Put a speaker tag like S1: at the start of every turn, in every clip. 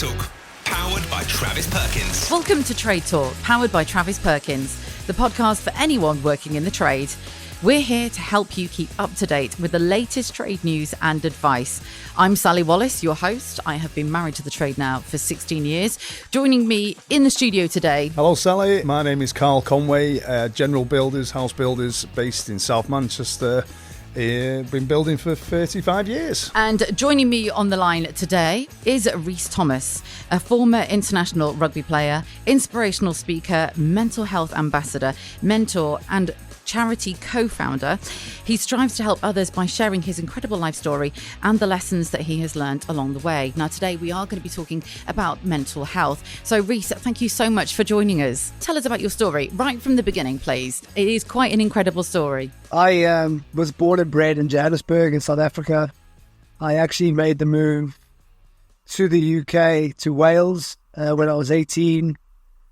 S1: Talk, powered by Travis Perkins.
S2: Welcome to Trade Talk, powered by Travis Perkins, the podcast for anyone working in the trade. We're here to help you keep up to date with the latest trade news and advice. I'm Sally Wallace, your host. I have been married to the trade now for 16 years. Joining me in the studio today.
S3: Hello, Sally. My name is Karl Conway, general builders, house builders based in South Manchester. Been building for 35 years.
S2: And joining me on the line today is Rhys Thomas, a former international rugby player, inspirational speaker, mental health ambassador, mentor and charity co-founder. He strives to help others by sharing his incredible life story and the lessons that he has learned along the way. Now, today we are going to be talking about mental health. So, Rhys, thank you so much for joining us. Tell us about your story right from the beginning, please. It is quite an incredible story.
S4: I was born and bred in Johannesburg in South Africa. I actually made the move to the UK, to Wales, when I was 18.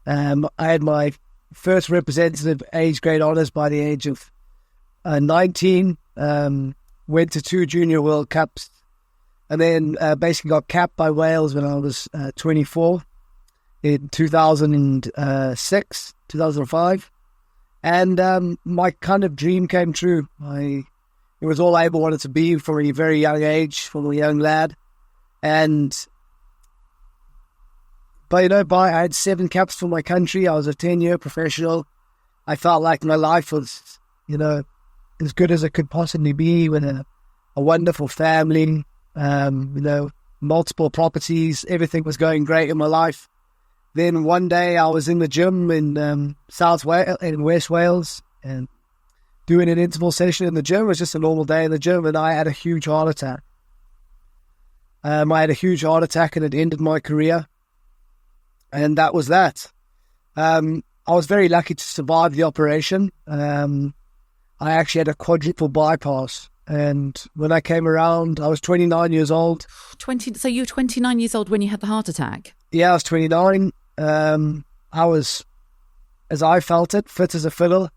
S4: I had my first representative age grade honours by the age of 19. Went to 2 junior World Cups, and then basically got capped by Wales when I was 24 in 2006, 2005. And my kind of dream came true. It was all I ever wanted to be from a very young age, from a young lad. But I had 7 caps for my country. I was a 10-year professional. I felt like my life was, as good as it could possibly be, with a wonderful family, multiple properties. Everything was going great in my life. Then one day I was in the gym in West Wales, and doing an interval session in the gym. It was just a normal day in the gym, and I had a huge heart attack. I had a huge heart attack, and it ended my career. And that was that. I was very lucky to survive the operation. I actually had a quadruple bypass. And when I came around, I was 29 years old.
S2: So you were 29 years old when you had the heart attack?
S4: Yeah, I was 29. I was, as I felt it, fit as a fiddle.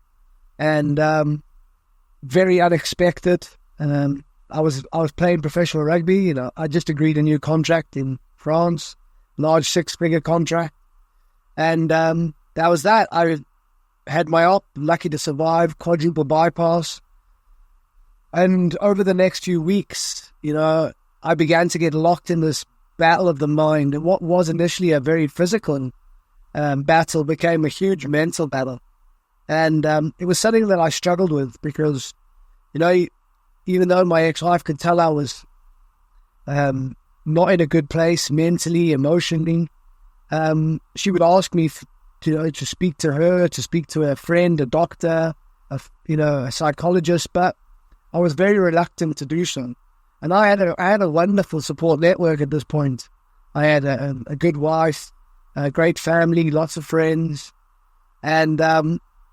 S4: And very unexpected. I was playing professional rugby. I just agreed a new contract in France. Large 6-figure contract. And that was that. I had my op, lucky to survive, quadruple bypass. And over the next few weeks, I began to get locked in this battle of the mind. And what was initially a very physical battle became a huge mental battle. And it was something that I struggled with because, even though my ex-wife could tell I was not in a good place mentally, emotionally. She would ask me to speak to her, to speak to a friend, a doctor, a psychologist, but I was very reluctant to do so. And I had a wonderful support network at this point. I had a good wife, a great family, lots of friends, and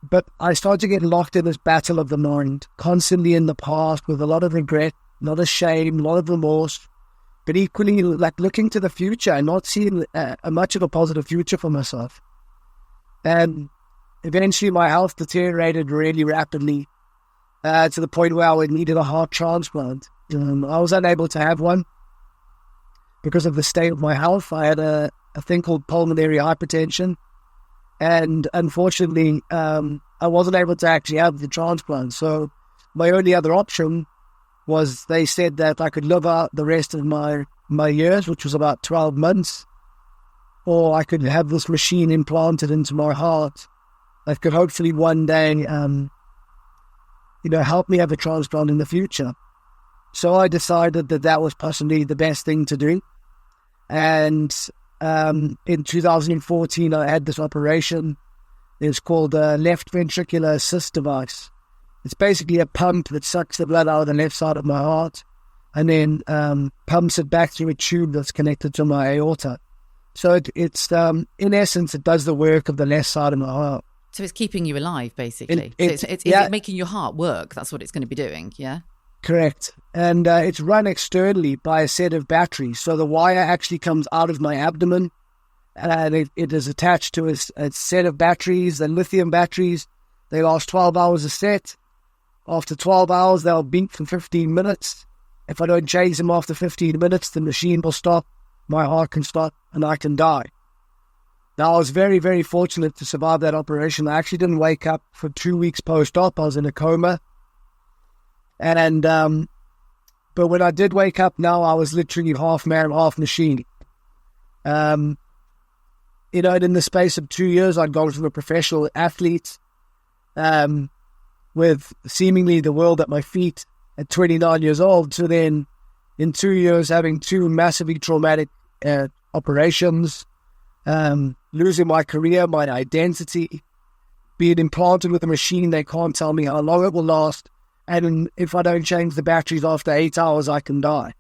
S4: but I started to get locked in this battle of the mind, constantly in the past with a lot of regret, a lot of shame, a lot of remorse. But equally, like looking to the future and not seeing much of a positive future for myself. And eventually my health deteriorated really rapidly to the point where I needed a heart transplant. I was unable to have one because of the state of my health. I had a thing called pulmonary hypertension. And unfortunately, I wasn't able to actually have the transplant. So my only other option was they said that I could live out the rest of my years, which was about 12 months, or I could have this machine implanted into my heart that could hopefully one day, help me have a transplant in the future. So I decided that was possibly the best thing to do. And in 2014, I had this operation. It's called a left ventricular assist device. It's basically a pump that sucks the blood out of the left side of my heart and then pumps it back through a tube that's connected to my aorta. So it's in essence, it does the work of the left side of my heart.
S2: So it's keeping you alive, basically. It's making your heart work. That's what it's going to be doing, yeah?
S4: Correct. And it's run externally by a set of batteries. So the wire actually comes out of my abdomen and it is attached to a set of batteries, the lithium batteries. They last 12 hours a set. After 12 hours, they'll beep for 15 minutes. If I don't change them after 15 minutes, the machine will stop my heart can stop and I can die. Now, I was very, very fortunate to survive that operation. I actually didn't wake up for 2 weeks post-op. I was in a coma. And, but when I did wake up now, I was literally half man, half machine. In the space of 2 years, I'd gone from a professional athlete, with seemingly the world at my feet at 29 years old, to then in 2 years having two massively traumatic operations, losing my career, my identity, being implanted with a machine. They can't tell me how long it will last, and if I don't change the batteries after 8 hours, I can die.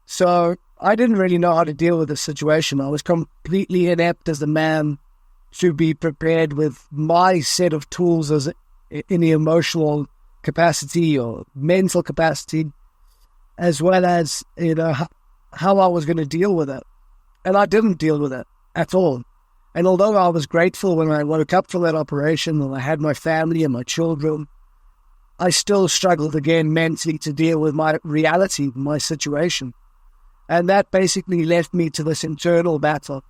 S4: So I didn't really know how to deal with the situation. I was completely inept as a man to be prepared with my set of tools as in the emotional capacity or mental capacity, as well as, how I was going to deal with it. And I didn't deal with it at all. And although I was grateful when I woke up from that operation and I had my family and my children, I still struggled again mentally to deal with my reality, my situation. And that basically left me to this internal battle,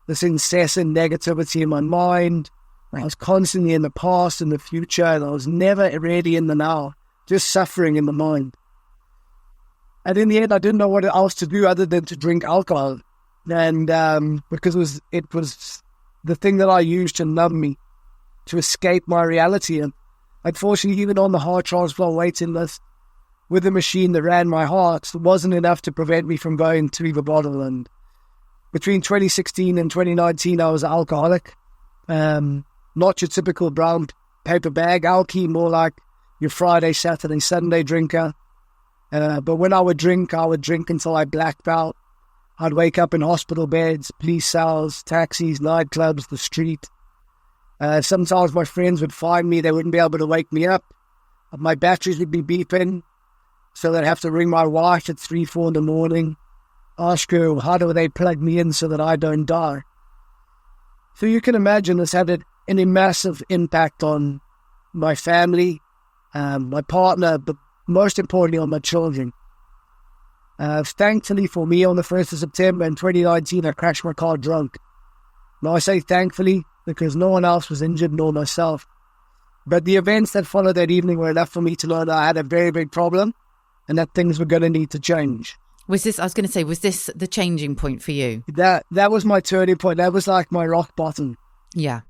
S4: this incessant negativity in my mind. I was constantly in the past and the future, and I was never really in the now, just suffering in the mind. And in the end, I didn't know what else to do other than to drink alcohol. And because it was the thing that I used to numb me, to escape my reality. And unfortunately, even on the heart transplant waiting list, with the machine that ran my heart, it wasn't enough to prevent me from going to the bottle. And between 2016 and 2019, I was an alcoholic. Not your typical brown paper bag alky, more like your Friday, Saturday, Sunday drinker. But when I would drink until I blacked out. I'd wake up in hospital beds, police cells, taxis, nightclubs, the street. Sometimes my friends would find me. They wouldn't be able to wake me up. My batteries would be beeping. So they'd have to ring my wife at 3, 4 in the morning, ask her how do they plug me in so that I don't die. So you can imagine this had a massive impact on my family, my partner, but most importantly on my children. Thankfully for me, on the 1st of September in 2019, I crashed my car drunk. Now I say thankfully because no one else was injured, nor myself. But the events that followed that evening were enough for me to know that I had a very big problem and that things were going to need to change.
S2: Was this the changing point for you?
S4: That was my turning point. That was like my rock bottom.
S2: Yeah.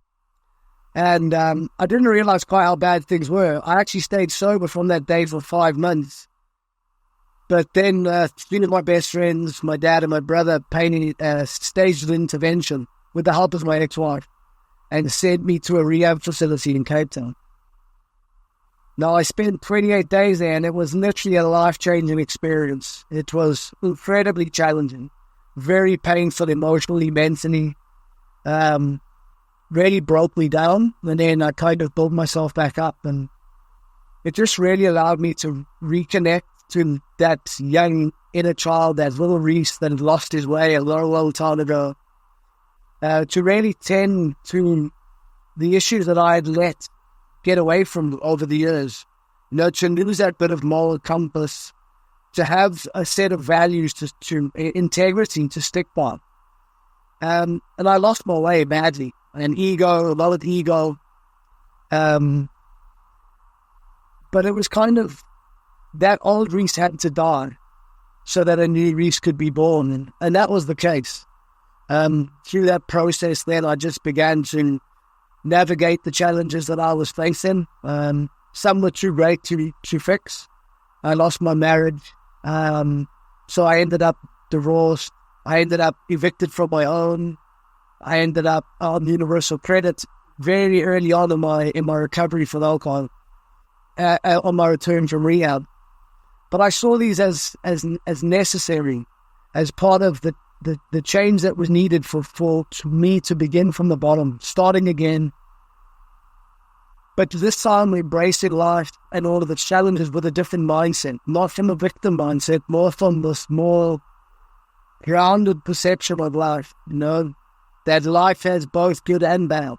S4: And I didn't realize quite how bad things were. I actually stayed sober from that day for 5 months. But then 3 of my best friends, my dad and my brother, staged an intervention with the help of my ex-wife and sent me to a rehab facility in Cape Town. Now, I spent 28 days there, and it was literally a life-changing experience. It was incredibly challenging, very painful emotionally, mentally, really broke me down, and then I kind of built myself back up, and it just really allowed me to reconnect to that young inner child, that little Rhys that had lost his way a long time ago, to really tend to the issues that I had let get away from over the years, to lose that bit of moral compass, to have a set of values, to integrity, to stick by. And I lost my way badly, a lot of ego. But it was kind of that old Rhys had to die so that a new Rhys could be born. And that was the case. Through that process, then I just began to navigate the challenges that I was facing. Some were too great to fix. I lost my marriage. So I ended up divorced. I ended up evicted from my own. I ended up on universal credit very early on in my recovery from alcohol, on my return from rehab. But I saw these as necessary, as part of the change that was needed for me to begin from the bottom, starting again. But this time embracing life and all of its challenges with a different mindset, not from a victim mindset, more from this more grounded perception of life, that life has both good and bad,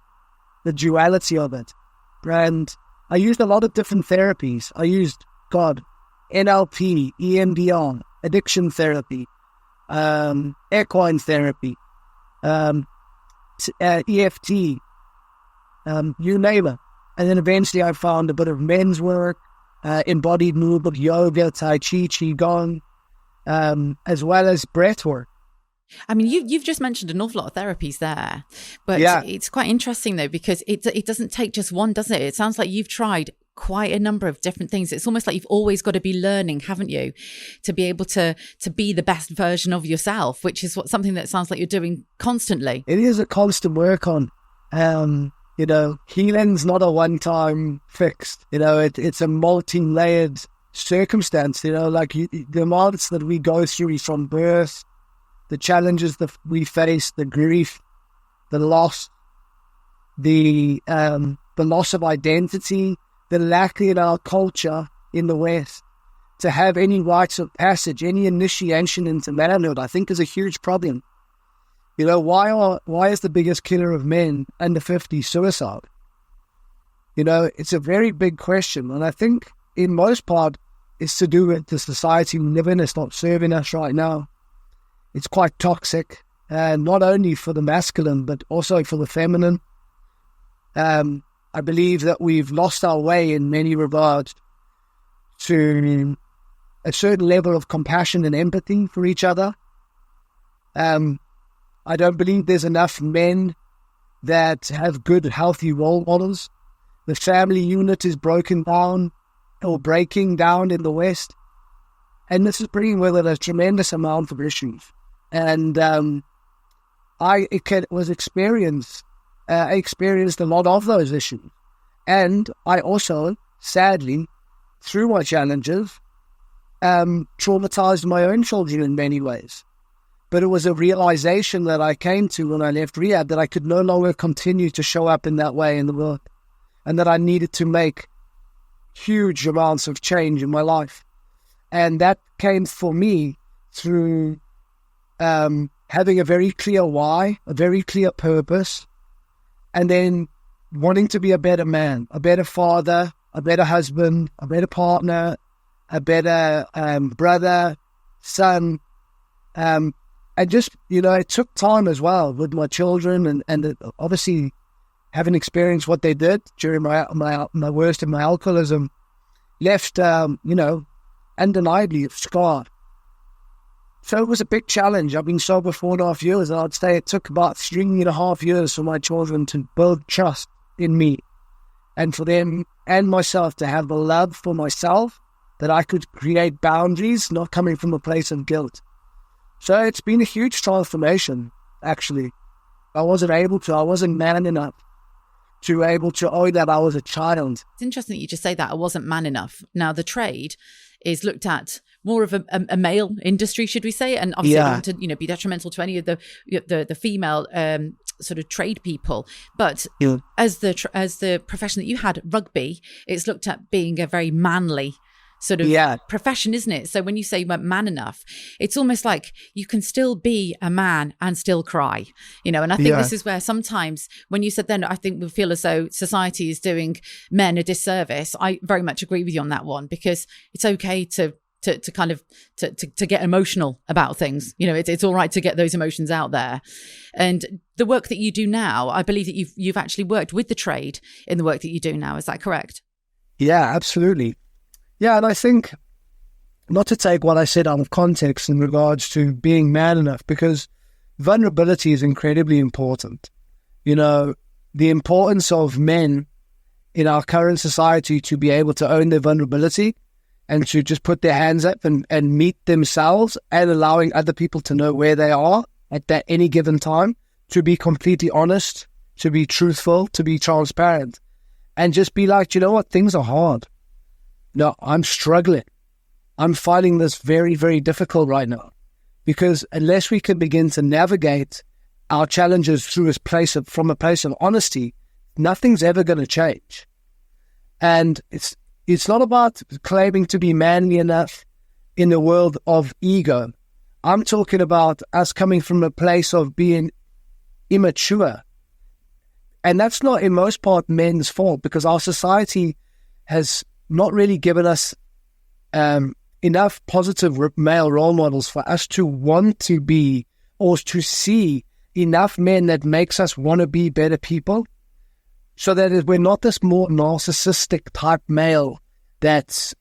S4: the duality of it. And I used a lot of different therapies. I used NLP, EMDR, addiction therapy, equine therapy, EFT, you name it. And then eventually I found a bit of men's work, embodied movement, yoga, tai chi, qigong, as well as breath work.
S2: I mean, you've just mentioned an awful lot of therapies there, but it's quite interesting though, because it doesn't take just one, does it? It sounds like you've tried quite a number of different things. It's almost like you've always got to be learning, haven't you, to be able to be the best version of yourself, which is something that sounds like you're doing constantly.
S4: It is a constant work on. Healing's not a one-time fix. It's a multi-layered circumstance. Like the amounts that we go through from birth, the challenges that we face, the grief, the loss, the loss of identity, the lack in our culture in the West to have any rites of passage, any initiation into manhood, I think is a huge problem. Why is the biggest killer of men under 50 suicide? It's a very big question, and I think in most part it's to do with the society we live in. It's not serving us right now. It's quite toxic, and not only for the masculine, but also for the feminine. I believe that we've lost our way in many regards to a certain level of compassion and empathy for each other. I don't believe there's enough men that have good, healthy role models. The family unit is broken down or breaking down in the West. And this is bringing with it a tremendous amount of issues. And I experienced a lot of those issues. And I also, sadly, through my challenges, traumatized my own children in many ways. But it was a realization that I came to when I left rehab that I could no longer continue to show up in that way in the world, and that I needed to make huge amounts of change in my life. And that came for me through having a very clear why, a very clear purpose, and then wanting to be a better man, a better father, a better husband, a better partner, a better brother, son. And just, it took time as well with my children and obviously having experienced what they did during my worst of my alcoholism left, undeniably scarred. So it was a big challenge. I've been sober 4.5 years, and I'd say it took about 3.5 years for my children to build trust in me and for them and myself to have the love for myself that I could create boundaries, not coming from a place of guilt. So it's been a huge transformation, actually. I wasn't man enough to be able to own that I was a child.
S2: It's interesting that you just say that I wasn't man enough. Now, the trade is looked at more of a male industry, should we say? And obviously, I don't want to be detrimental to any of the female sort of trade people. But as the profession that you had, rugby, it's looked at being a very manly sort of profession, isn't it? So when you say you weren't man enough, it's almost like you can still be a man and still cry, and I think this is where sometimes when you said then, I think we feel as though society is doing men a disservice. I very much agree with you on that one, because it's okay to kind of to get emotional about things. It's all right to get those emotions out there. And the work that you do now, I believe that you've actually worked with the trade in the work that you do now. Is that correct?
S4: Yeah, absolutely. Yeah, and I think, not to take what I said out of context in regards to being man enough, because vulnerability is incredibly important. The importance of men in our current society to be able to own their vulnerability and to just put their hands up and meet themselves, and allowing other people to know where they are at that any given time, to be completely honest, to be truthful, to be transparent, and just be like, things are hard. No, I'm struggling. I'm finding this very, very difficult right now, because unless we can begin to navigate our challenges from a place of honesty, nothing's ever going to change. And it's not about claiming to be manly enough in the world of ego. I'm talking about us coming from a place of being immature. And that's not, in most part, men's fault, because our society has not really given us enough positive male role models for us to want to be, or to see enough men that makes us want to be better people, so that we're not this more narcissistic type male that's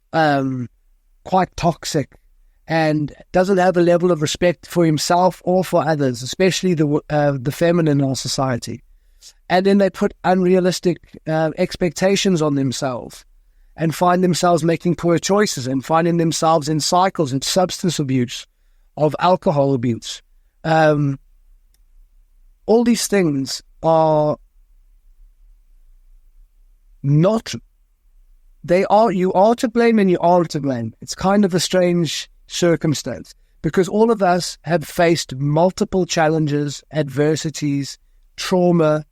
S4: quite toxic and doesn't have a level of respect for himself or for others, especially the feminine in our society. And then they put unrealistic expectations on themselves and find themselves making poor choices and finding themselves in cycles of substance abuse, of alcohol abuse. All these things are not, you are to blame and you aren't to blame. It's kind of a strange circumstance because all of us have faced multiple challenges, adversities, trauma,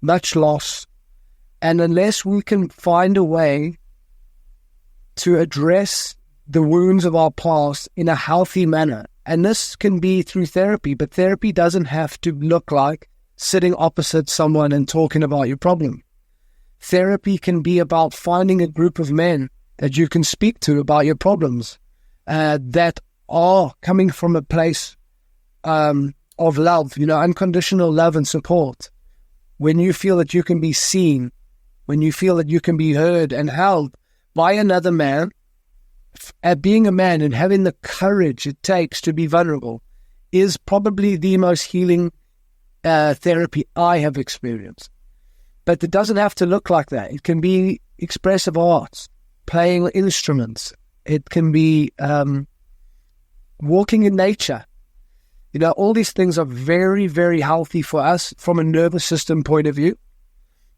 S4: much loss. And unless we can find a way to address the wounds of our past in a healthy manner, and this can be through therapy, but therapy doesn't have to look like sitting opposite someone and talking about your problem. Therapy can be about finding a group of men that you can speak to about your problems, that are coming from a place of love, unconditional love and support. When you feel that you can be seen, when you feel that you can be heard and held by another man, being a man and having the courage it takes to be vulnerable is probably the most healing therapy I have experienced. But it doesn't have to look like that. It can be expressive arts, playing instruments. It can be walking in nature. All these things are very, very healthy for us from a nervous system point of view,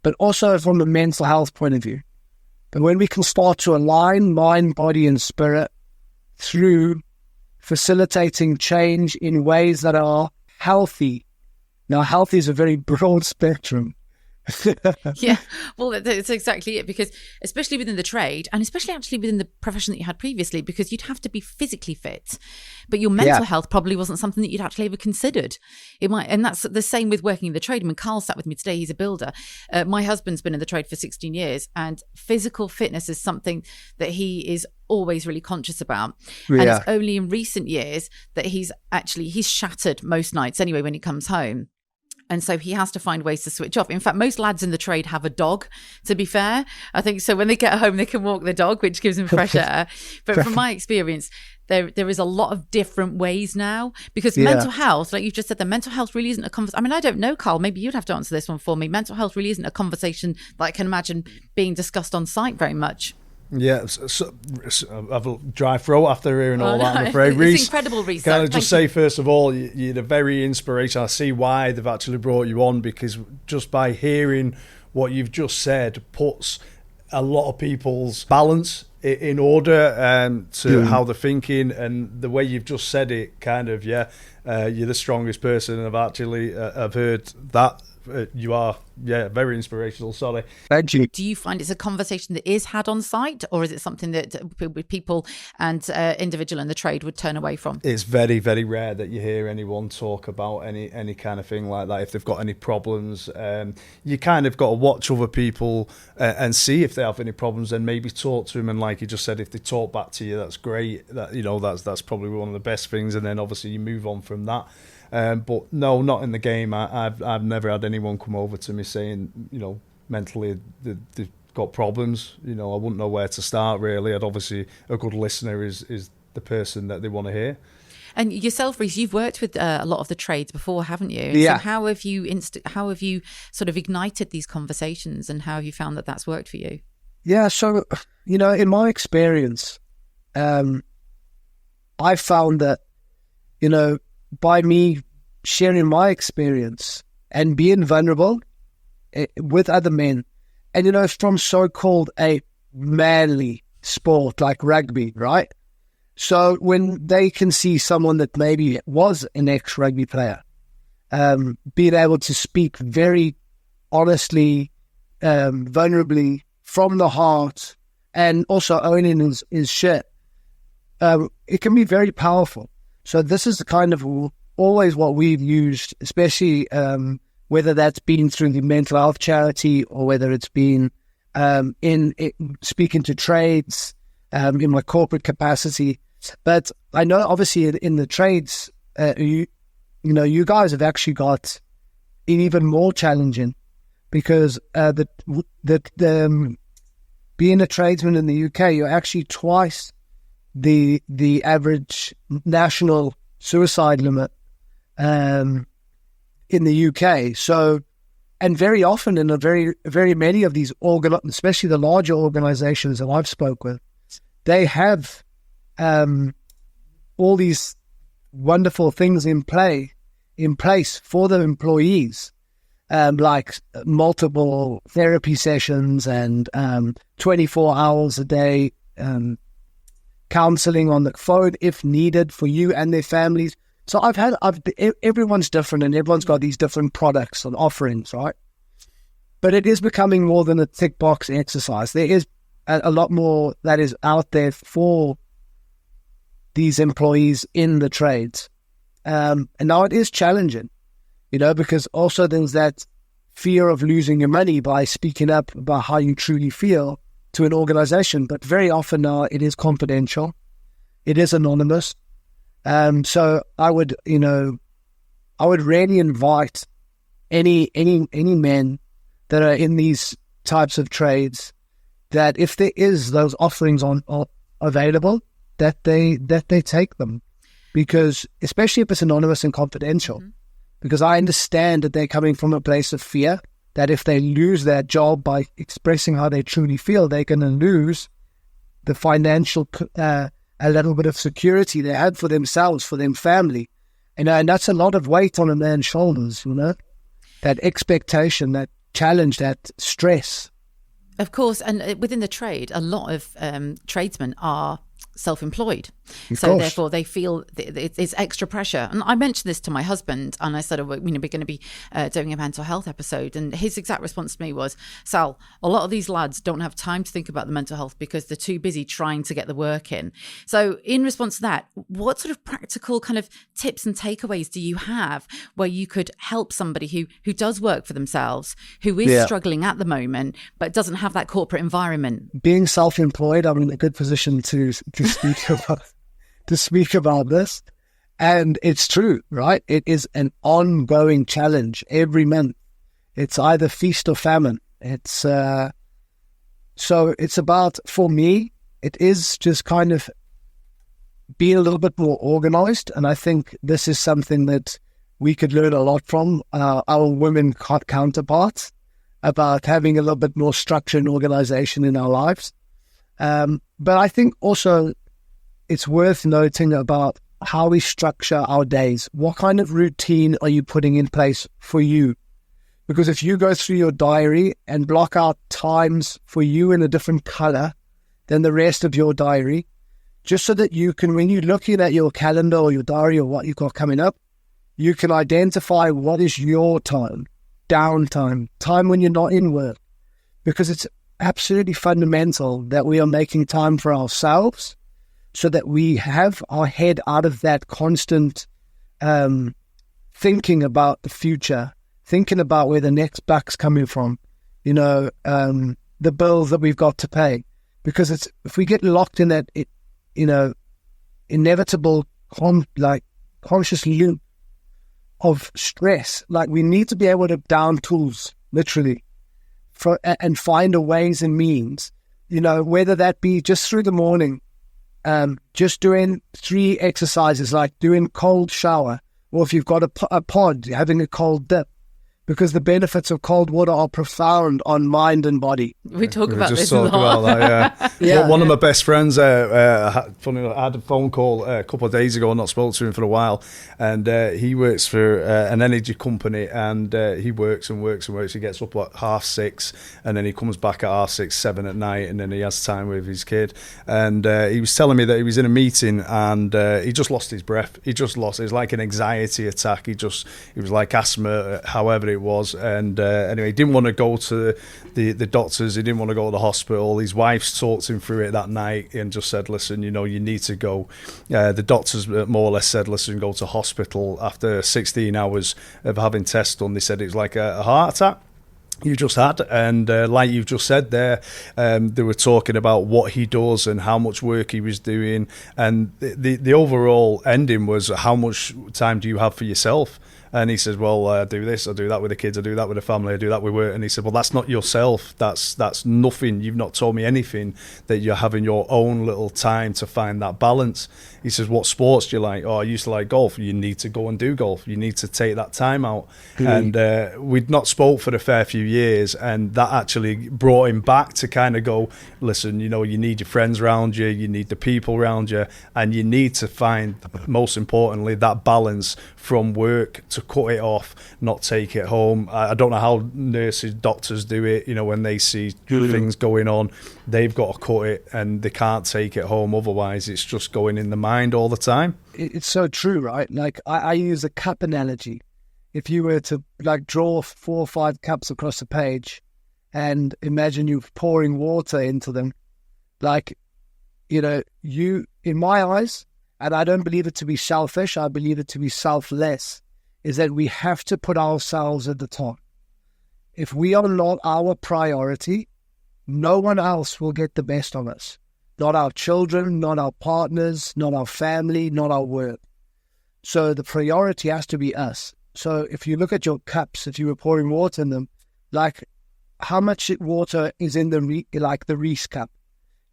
S4: but also from a mental health point of view. But when we can start to align mind, body, and spirit through facilitating change in ways that are healthy. Now, healthy is a very broad spectrum.
S2: Yeah, well, that's exactly it, because especially within the trade, and especially actually within the profession that you had previously, because you'd have to be physically fit, but your mental health probably wasn't something that you'd actually ever considered. It might, and that's the same with working in the trade. I mean, Karl sat with me today, he's a builder. My husband's been in the trade for 16 years, and physical fitness is something that he is always really conscious about. And it's only in recent years that he's shattered most nights anyway when he comes home. And so he has to find ways to switch off. In fact, most lads in the trade have a dog, to be fair. I think so when they get home, they can walk the dog, which gives them fresh air. But from my experience, there is a lot of different ways now, because mental health, like you just said, the mental health really isn't a conversation. I mean, I don't know, Karl, maybe you'd have to answer this one for me. Mental health really isn't a conversation that I can imagine being discussed on site very much.
S3: Yeah, so I've a dry throat after hearing all that, I'm afraid.
S2: It's incredible, Rhys.
S3: Can I just say, first of all, you're a very inspirational. I see why they've actually brought you on, because just by hearing what you've just said puts a lot of people's balance in order to how they're thinking, and the way you've just said it, kind of, you're the strongest person I've heard that. You are, very inspirational. Sorry.
S4: Thank you.
S2: Do you find it's a conversation that is had on site, or is it something that people and individual in the trade would turn away from?
S3: It's very, very rare that you hear anyone talk about any kind of thing like that. If they've got any problems, you kind of got to watch other people and see if they have any problems, and maybe talk to them. And like you just said, if they talk back to you, that's great. That's probably one of the best things. And then obviously you move on from that. But no, not in the game. I've never had anyone come over to me saying, mentally they've got problems. I wouldn't know where to start, really. And obviously a good listener is the person that they want to hear.
S2: And yourself, Rhys, you've worked with a lot of the trades before, haven't you?
S4: Yeah.
S2: So how have you sort of ignited these conversations, and how have you found that that's worked for you?
S4: Yeah, so, in my experience, I found that, by me sharing my experience and being vulnerable with other men, and from so-called a manly sport like rugby, right? So when they can see someone that maybe was an ex-rugby player, being able to speak very honestly, vulnerably, from the heart, and also owning his shit, it can be very powerful. So this is the kind of always what we've used, especially whether that's been through the mental health charity, or whether it's been in speaking to trades, in my corporate capacity. But I know obviously in the trades, you guys have actually got it even more challenging, because being a tradesman in the UK, you're actually twice the average national suicide limit in the UK. So, and very often in very many of these especially the larger organizations that I've spoke with, they have all these wonderful things in place for the employees, like multiple therapy sessions and 24 hours a day counseling on the phone if needed for you and their families. So everyone's different, and everyone's got these different products and offerings, right? But it is becoming more than a tick box exercise. There is a lot more that is out there for these employees in the trades. And now it is challenging, because also there's that fear of losing your money by speaking up about how you truly feel to an organization. But very often now it is confidential. It is anonymous. So I would really invite any men that are in these types of trades, that if there is those offerings on available, that they take them, because especially if it's anonymous and confidential, because I understand that they're coming from a place of fear, that if they lose their job by expressing how they truly feel, they're going to lose the financial a little bit of security they had for themselves, for their family. And that's a lot of weight on a man's shoulders, that expectation, that challenge, that stress.
S2: Of course, and within the trade, a lot of tradesmen are self-employed, so therefore they feel it's extra pressure. And I mentioned this to my husband, and I said, we're going to be doing a mental health episode, and his exact response to me was, Sal, a lot of these lads don't have time to think about the mental health because they're too busy trying to get the work in. So in response to that, what sort of practical kind of tips and takeaways do you have where you could help somebody who does work for themselves, who is struggling at the moment but doesn't have that corporate environment?
S4: Being self-employed, I'm in a good position to speak about this, and it's true, right? It is an ongoing challenge every month. It's either feast or famine. It's so it's about, for me, it is just kind of being a little bit more organized, and I think this is something that we could learn a lot from our women counterparts, about having a little bit more structure and organization in our lives. But I think also it's worth noting about how we structure our days. What kind of routine are you putting in place for you? Because if you go through your diary and block out times for you in a different color than the rest of your diary, just so that you can, when you're looking at your calendar or your diary or what you've got coming up, you can identify what is your time, downtime, time when you're not in work. Because it's absolutely fundamental that we are making time for ourselves, so that we have our head out of that constant thinking about the future, thinking about where the next buck's coming from, the bills that we've got to pay. Because if we get locked in that, inevitable conscious loop of stress, we need to be able to down tools, literally, and find a ways and means, whether that be just through the morning, just doing 3 exercises, like doing cold shower, or if you've got a pod, having a cold dip, because the benefits of cold water are profound on mind and body.
S2: We talk about
S3: just
S2: this a lot.
S3: About that,
S4: Yeah.
S3: One of my best friends, funny enough, I had a phone call a couple of days ago, not spoke to him for a while, and he works for an energy company, and he works and works and works. He gets up at 6:30, and then he comes back at 6:30, 7 at night, and then he has time with his kid. And he was telling me that he was in a meeting, and he just lost his breath. It was like an anxiety attack. It was like asthma, however it was. And anyway, he didn't want to go to the doctors. He didn't want to go to the hospital. His wife talked him through it that night and just said, listen, you need to go. The doctors more or less said, listen, go to hospital. After 16 hours of having tests done, they said it was like a heart attack. you just had. And like you've just said there, they were talking about what he does and how much work he was doing, and the overall ending was, how much time do you have for yourself? And he says, well, I do this, I do that with the kids, I do that with the family, I do that with work. And he said, well, that's not yourself. That's nothing. You've not told me anything, that you're having your own little time to find that balance. He says, what sports do you like? Oh, I used to like golf. You need to go and do golf. You need to take that time out. And we'd not spoke for a fair few years, and that actually brought him back to kind of go, listen, you know, you need your friends around you, you need the people around you, and you need to find, most importantly, that balance from work, to cut it off, not take it home. I don't know how nurses, doctors do it. You know, when they see things going on, they've got to cut it, and they can't take it home. Otherwise, it's just going in the mind all the time.
S4: It's so true, right? Like, I use a cup analogy. If you were to like draw 4 or 5 cups across a page and imagine you pouring water into them, like, you know, you, in my eyes, and I don't believe it to be selfish, I believe it to be selfless, is that we have to put ourselves at the top. If we are not our priority, no one else will get the best of us. Not our children, not our partners, not our family, not our work. So the priority has to be us. So if you look at your cups, if you were pouring water in them, like, how much water is in the Rhys cup?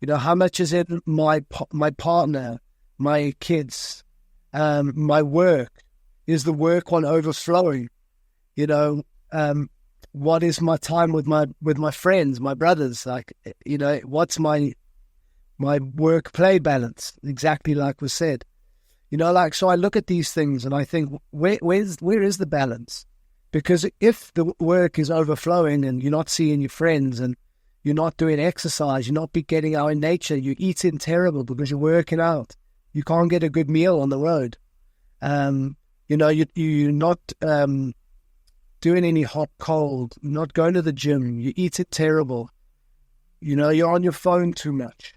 S4: You know, how much is in my partner, my kids, my work? Is the work one overflowing? You know, what is my time with my friends, my brothers? Like, you know, what's my work play balance? Exactly like was said. You know, like, so I look at these things and I think, where is the balance? Because if the work is overflowing and you're not seeing your friends and you're not doing exercise, you're not getting out in nature, you're eating terrible because you're working out, you can't get a good meal on the road. You know, you're not doing any hot, cold, you're not going to the gym, you eat it terrible. You know, you're on your phone too much.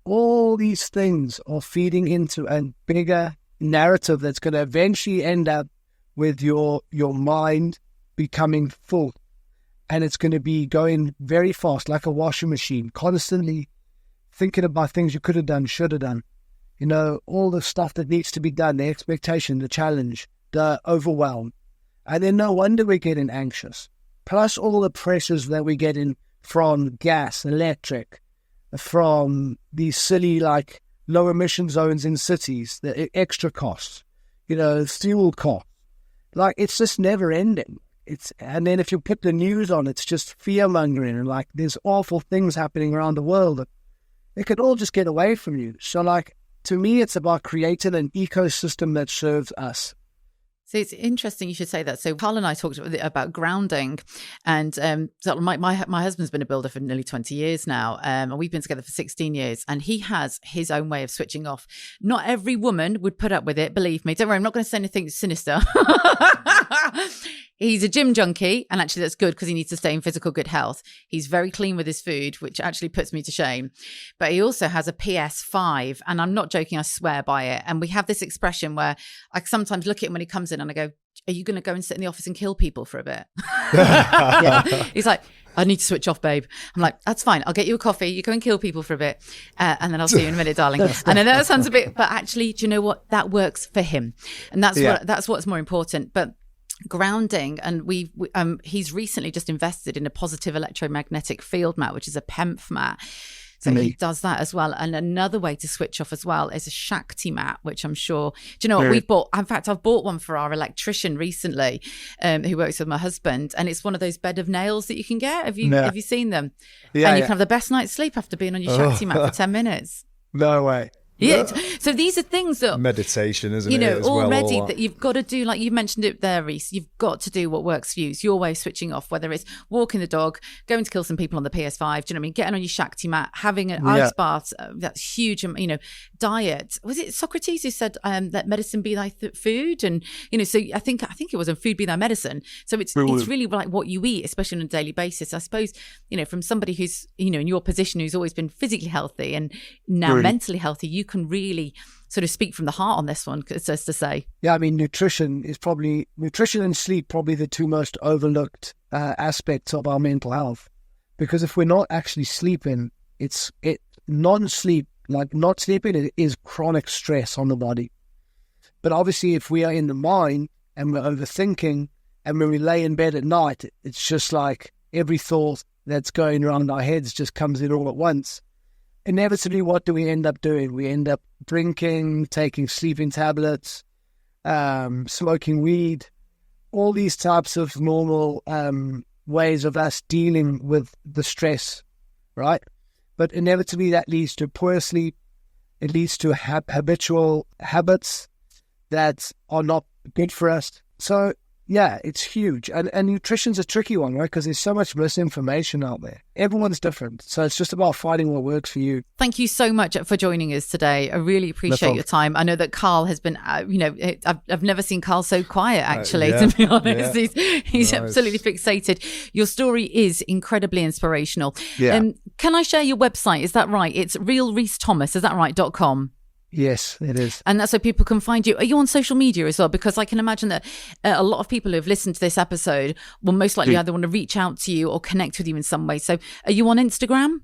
S4: All these things are feeding into a bigger narrative that's going to eventually end up with your mind becoming full. And it's going to be going very fast, like a washing machine, constantly thinking about things you could have done, should have done. You know, all the stuff that needs to be done, the expectation, the challenge, the overwhelm. And then no wonder we're getting anxious. Plus all the pressures that we're getting from gas, electric, from these silly, like, low emission zones in cities, the extra costs, you know, fuel costs. Like, it's just never ending. And then if you put the news on, it's just fear mongering, and like, there's awful things happening around the world. It could all just get away from you. So, like, to me, it's about creating an ecosystem that serves us.
S2: So it's interesting you should say that. So Karl and I talked about grounding, and so my husband's been a builder for nearly 20 years now, and we've been together for 16 years, and he has his own way of switching off. Not every woman would put up with it, believe me. Don't worry, I'm not going to say anything sinister. He's a gym junkie, and actually that's good because he needs to stay in physical good health. He's very clean with his food, which actually puts me to shame. But he also has a PS5, and I'm not joking, I swear by it. And we have this expression where I sometimes look at him when he comes in and I go, are you going to go and sit in the office and kill people for a bit? Yeah. He's like, I need to switch off, babe. I'm like, that's fine. I'll get you a coffee. You go and kill people for a bit. And then I'll see you in a minute, darling. And I know that sounds a bit, but actually, do you know what? That works for him. And that's what's more important. But grounding, and he's recently just invested in a positive electromagnetic field mat, which is a PEMF mat. So he does that as well. And another way to switch off as well is a Shakti mat, which I'm sure, do you know what we've bought? In fact, I've bought one for our electrician recently, who works with my husband. And it's one of those bed of nails that you can get. Have you seen them? Yeah, and you can have the best night's sleep after being on your Shakti mat for 10 minutes.
S4: No way.
S2: Yeah. So these are things that
S3: meditation, isn't it?
S2: You know,
S3: as
S2: already
S3: well,
S2: that you've got to do, like you mentioned it there, Rhys. You've got to do what works for you. It's your way of switching off, whether it's walking the dog, going to kill some people on the PS5, do you know what I mean? Getting on your Shakti mat, having an ice bath, that's huge, you know, diet. Was it Socrates who said, let medicine be thy food? And, you know, so I think it was food be thy medicine. So it's really like what you eat, especially on a daily basis. I suppose, you know, from somebody who's, you know, in your position, who's always been physically healthy and now mentally healthy, you can really sort of speak from the heart on this one, so as to say.
S4: Yeah, I mean, nutrition and sleep probably the two most overlooked aspects of our mental health. Because if we're not actually sleeping, non-sleep, like not sleeping, it is chronic stress on the body. But obviously, if we are in the mind and we're overthinking, and when we lay in bed at night, it's just like every thought that's going around our heads just comes in all at once. Inevitably, what do we end up doing? We end up drinking, taking sleeping tablets, smoking weed, all these types of normal ways of us dealing with the stress, right? But inevitably, that leads to poor sleep. It leads to habitual habits that are not good for us. So, yeah, it's huge. And nutrition's a tricky one, right? Because there's so much misinformation out there. Everyone's different. So it's just about finding what works for you.
S2: Thank you so much for joining us today. I really appreciate your time. I know that Karl has been, I've never seen Karl so quiet, actually, to be honest. Yeah. He's absolutely fixated. Your story is incredibly inspirational.
S4: Yeah.
S2: Can I share your website? Is that right? It's realrhysthomas, is that right, .com?
S4: Yes, it is.
S2: And that's so people can find you. Are you on social media as well? Because I can imagine that a lot of people who have listened to this episode will most likely either want to reach out to you or connect with you in some way. So are you on Instagram?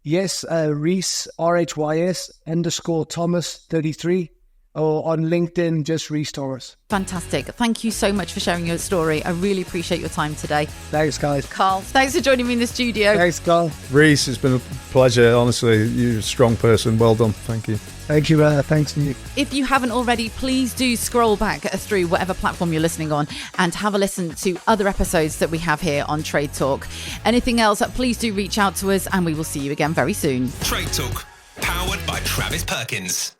S4: Yes, Rhys, RHYS _Thomas 33, or on LinkedIn, just Rhys Thomas.
S2: Fantastic. Thank you so much for sharing your story. I really appreciate your time today.
S4: Thanks, guys.
S2: Karl, thanks for joining me in the studio.
S4: Thanks, Karl.
S3: Rhys, it's been a pleasure. Honestly, you're a strong person. Well done. Thank you.
S4: Thank you. Thanks to you.
S2: If you haven't already, please do scroll back through whatever platform you're listening on and have a listen to other episodes that we have here on Trade Talk. Anything else, please do reach out to us and we will see you again very soon.
S1: Trade Talk, powered by Travis Perkins.